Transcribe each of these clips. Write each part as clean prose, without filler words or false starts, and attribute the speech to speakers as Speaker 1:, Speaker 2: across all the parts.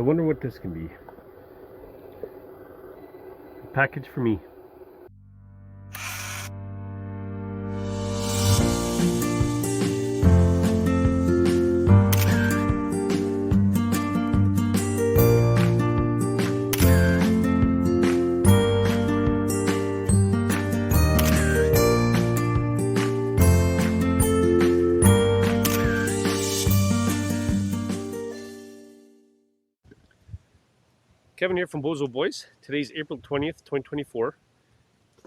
Speaker 1: wonder what this can be. A package for me. Kevin here from Bozo Boys. Today's April 20th, 2024,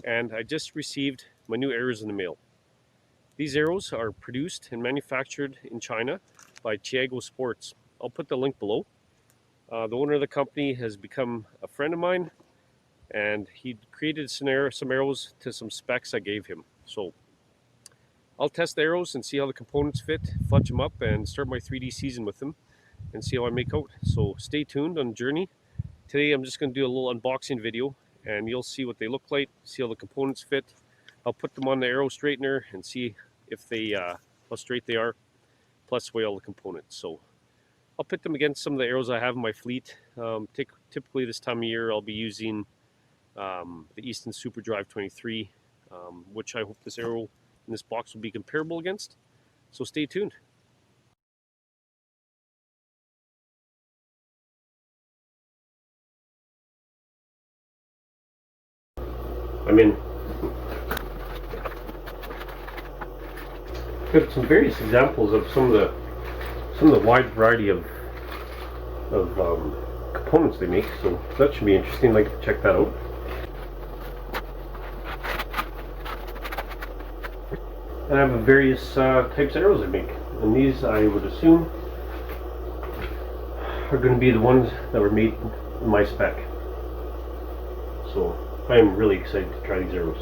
Speaker 1: and I just received my new arrows in the mail. These arrows are produced and manufactured in China by Chaogu Sports. I'll put the link below. The owner of the company has become a friend of mine, and he created some arrows to some specs I gave him. So I'll test the arrows and see how the components fit, fletch them up, and start my 3D season with them and see how I make out. So stay tuned on the journey. Today I'm just going to do a little unboxing video and you'll see what they look like, see how the components fit. I'll put them on the arrow straightener and see if they how straight they are, plus weigh all the components. So I'll put them against some of the arrows I have in my fleet. Typically this time of year I'll be using the Easton Super Drive 23, which I hope this arrow in this box will be comparable against. So stay tuned. I'm in. Got some various examples of some of the wide variety of components they make, so that should be interesting. I'd like to check that out. And I have various types of arrows they make, and these I would assume are going to be the ones that were made in my spec. So I am really excited to try these arrows.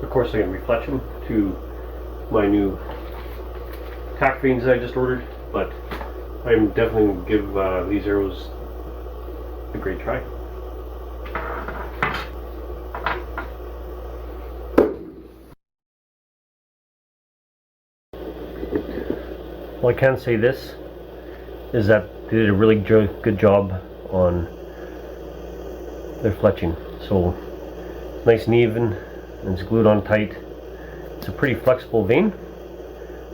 Speaker 1: Of course, I'm going to refletch them to my new tack vanes that I just ordered, but I'm definitely going to give these arrows a great try. Well, I can say this is that they did a really good job on their fletching. So nice and even, and it's glued on tight. It's a pretty flexible vane,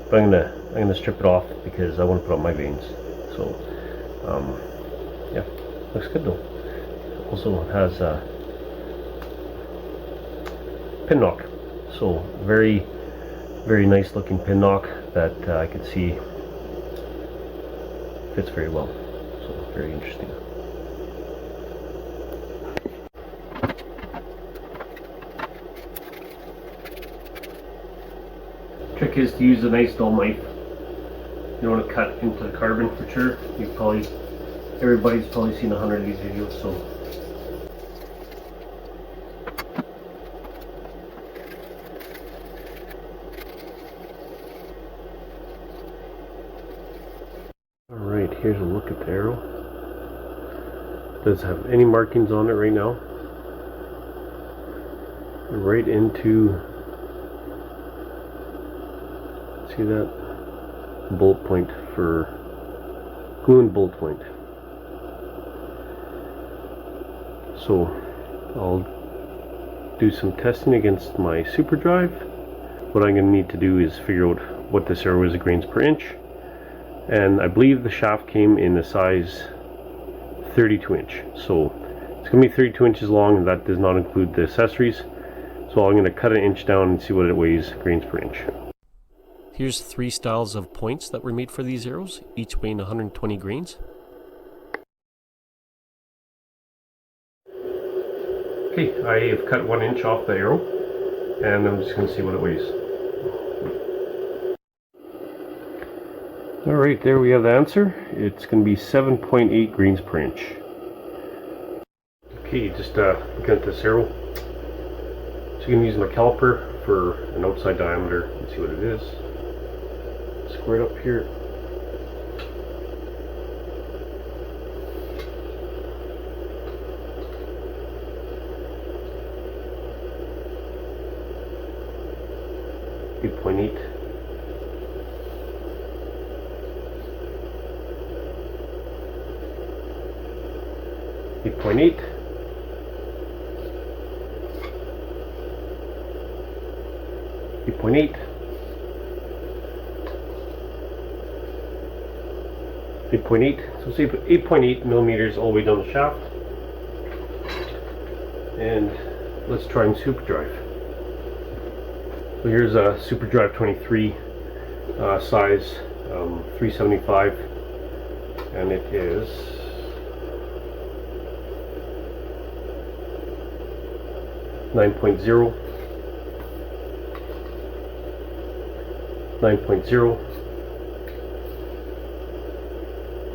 Speaker 1: but I'm gonna strip it off because I want to put on my vanes. So yeah, looks good though. It also has a pin knock, so very nice looking pin knock that I can see fits very well. So very interesting. Trick is to use a nice dull knife. You don't want to cut into the carbon for sure. Everybody's probably seen 100 of these videos, so. Alright, here's a look at the arrow. Doesn't have any markings on it right now. Right into, see that? Bullet point for glue and bullet point. So I'll do some testing against my Super Drive. What I'm going to need to do is figure out what this arrow is in grains per inch. And I believe the shaft came in a size 32 inch. So it's going to be 32 inches long, and that does not include the accessories. So I'm going to cut an inch down and see what it weighs grains per inch. Here's 3 styles of points that were made for these arrows, each weighing 120 grains. Okay, I have cut 1 inch off the arrow, and I'm just going to see what it weighs. Alright, there we have the answer. It's going to be 7.8 grains per inch. Okay, just looking at this arrow. So you can use my caliper for an outside diameter and see what it is. Square it up here. .8. 8.8, 8.8, 8.8. So say 8.8 millimeters all the way down the shaft. And let's try and super drive. So here's a super drive 23 size 375, and it is 9.0, 9.0,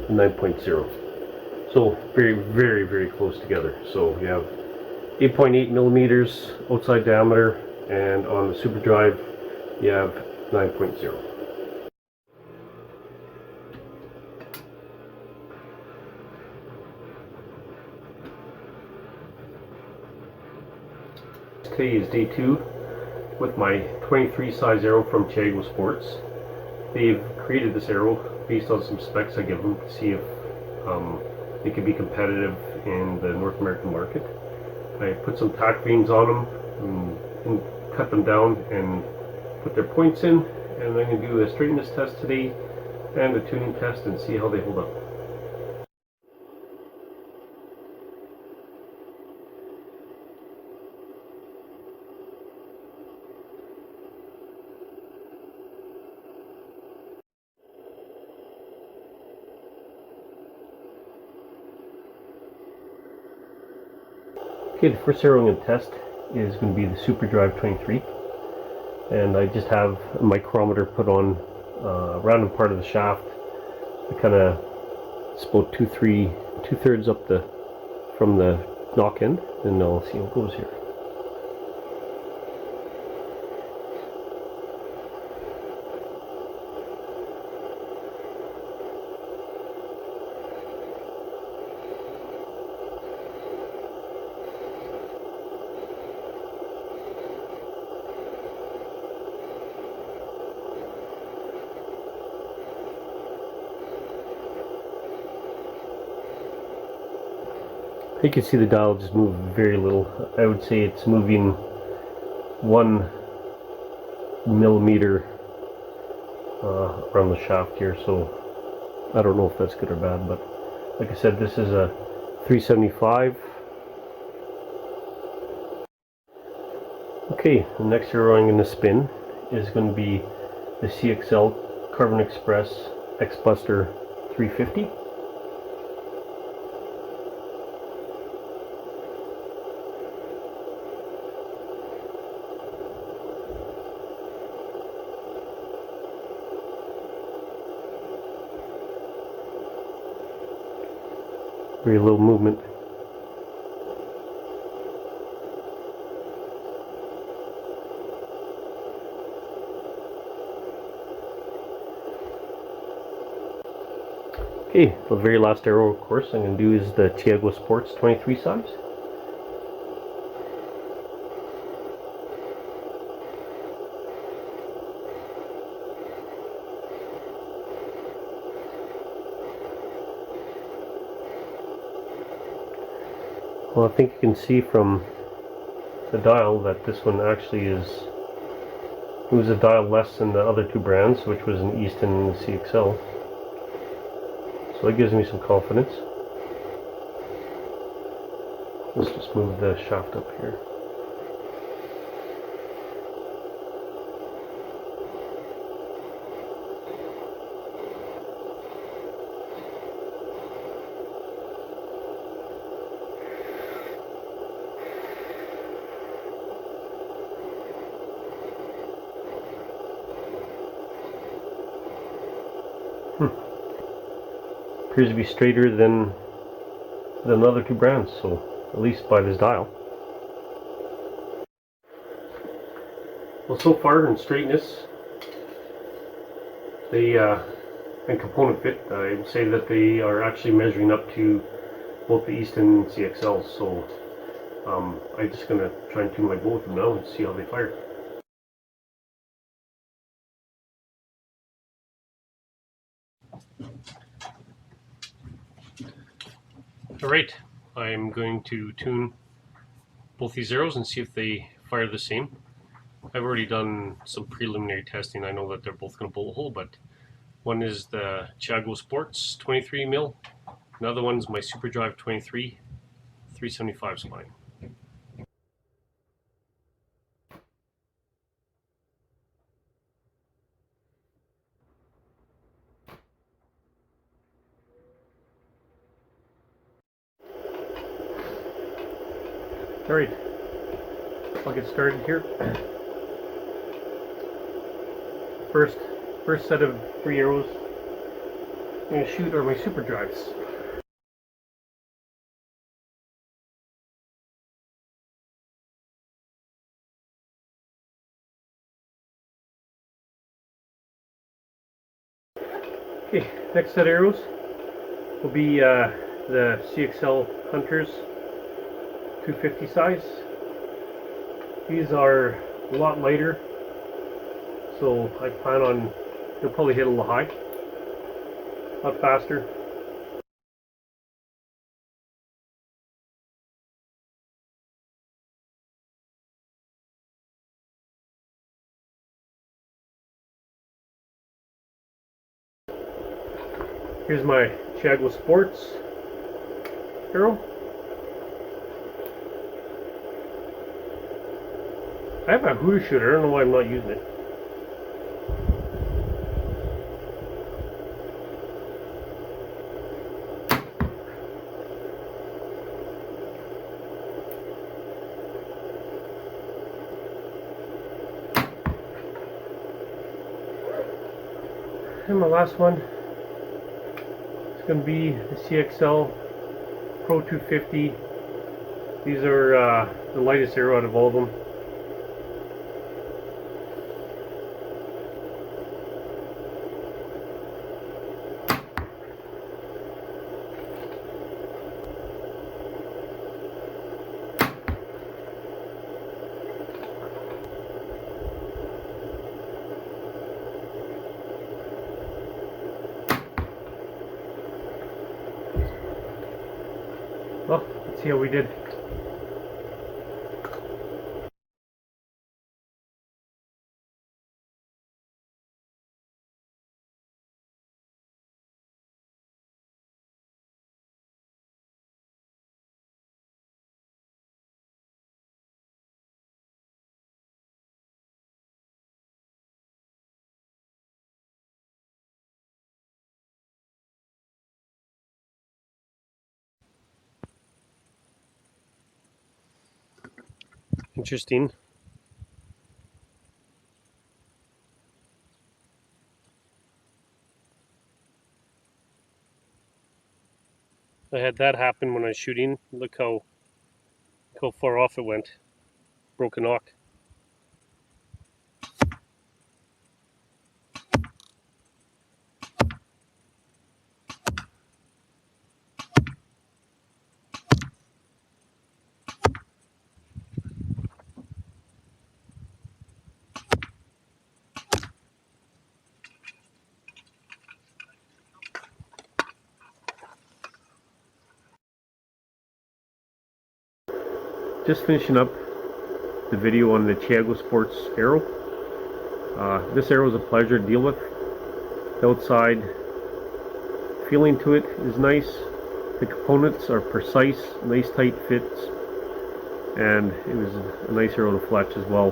Speaker 1: 9.0. So very close together. So you have 8.8 millimeters outside diameter, and on the super drive you have 9.0. Today is day 2 with my 23 size arrow from Chaogu Sports. They've created this arrow based on some specs I give them to see if it can be competitive in the North American market. I put some tack vanes on them and cut them down and put their points in, and I'm going to do a straightness test today and a tuning test and see how they hold up. Okay, the first arrow I'm going to test is going to be the Super Drive 23, and I just have a micrometer put on a random part of the shaft. I kind of, it's about 2/3 up from the knock end, and I'll see how it goes here. You can see the dial just move very little. I would say it's moving 1 millimeter around the shaft here, so I don't know if that's good or bad, but like I said, this is a 375. Okay, the next arrow I'm going to spin is going to be the CXL Carbon Express X-Buster 350. Very little movement. Okay, the very last arrow, of course, I'm going to do is the Chaogu Sports 23 size. Well, I think you can see from the dial that this one actually moves a dial less than the other two brands, which was an Easton and the CXL. So that gives me some confidence. Let's just move the shaft up here. Appears to be straighter than the other two brands, so at least by this dial. Well, so far in straightness, and component fit, I would say that they are actually measuring up to both the Easton and CXL. So I'm just going to try and tune my bow with them now and see how they fire. Alright, I'm going to tune both these arrows and see if they fire the same. I've already done some preliminary testing. I know that they're both going to bullet hole, but one is the Chaogu Sports 23 mil. Another one's my Super Drive 23 375 spine. Alright, I'll get started here. First set of 3 arrows I'm going to shoot are my Super Drives. Okay, next set of arrows will be the CXL Hunters 250 size. These are a lot lighter, so I plan on, they'll probably hit a little high, a lot faster. Here's my Chaogu Sports arrow. I have a Hooters shooter, I don't know why I'm not using it. And my last one is going to be the CXL Pro 250. These are the lightest arrow out of all of them. Well, let's see how we did. Interesting. I had that happen when I was shooting. Look how far off it went. Broken knock. Just finishing up the video on the Chaogu Sports arrow. This arrow is a pleasure to deal with. The outside feeling to it is nice. The components are precise, nice tight fits, and it was a nice arrow to fletch as well.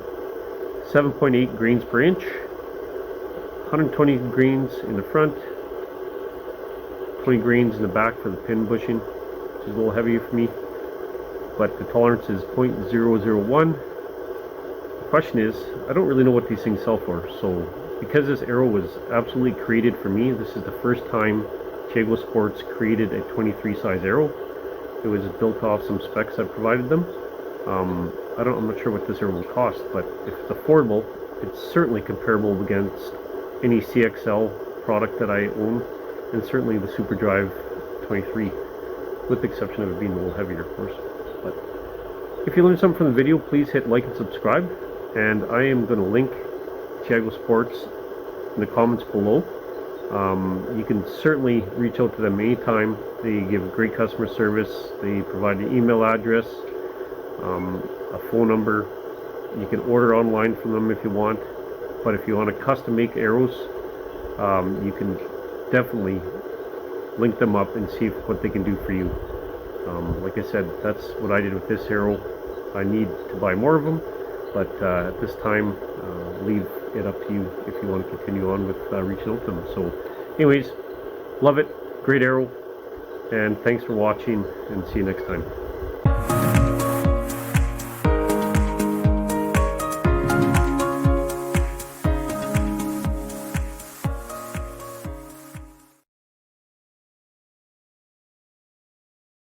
Speaker 1: 7.8 grains per inch, 120 grains in the front, 20 grains in the back for the pin bushing, which is a little heavier for me. But the tolerance is 0.001. The question is, I don't really know what these things sell for, so because this arrow was absolutely created for me, this is the first time Chaogu Sports created a 23 size arrow. It was built off some specs I provided them. I'm not sure what this arrow will cost, but if it's affordable, it's certainly comparable against any CXL product that I own, and certainly the Super Drive 23, with the exception of it being a little heavier, of course. But if you learned something from the video, please hit like and subscribe, and I am going to link Chaogu Sports in the comments below. You can certainly reach out to them anytime. They give great customer service. They provide an email address, a phone number. You can order online from them if you want. But if you want to custom make arrows, you can definitely link them up and see what they can do for you. Like I said, that's what I did with this arrow. I need to buy more of them, but at this time, leave it up to you if you want to continue on with reaching out to them. So anyways, love it, great arrow, and thanks for watching, and see you next time.